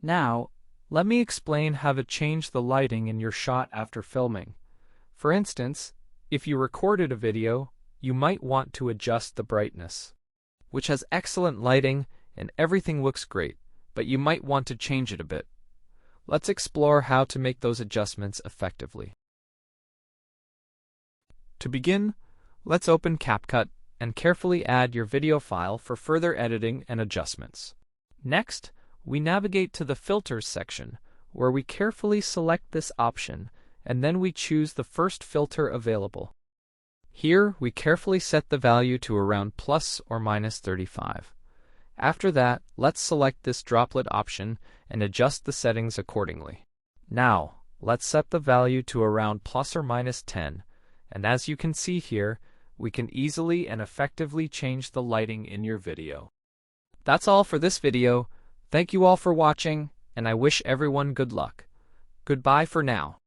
Now, let me explain how to change the lighting in your shot after filming. For instance, if you recorded a video, you might want to adjust the brightness, which has excellent lighting and everything looks great, but you might want to change it a bit. Let's explore how to make those adjustments effectively. To begin, let's open CapCut and carefully add your video file for further editing and adjustments. Next, we navigate to the Filters section, where we carefully select this option, and then we choose the first filter available. Here, we carefully set the value to around plus or minus 35. After that, let's select this droplet option and adjust the settings accordingly. Now, let's set the value to around plus or minus 10, and as you can see here, we can easily and effectively change the lighting in your video. That's all for this video. Thank you all for watching, and I wish everyone good luck. Goodbye for now.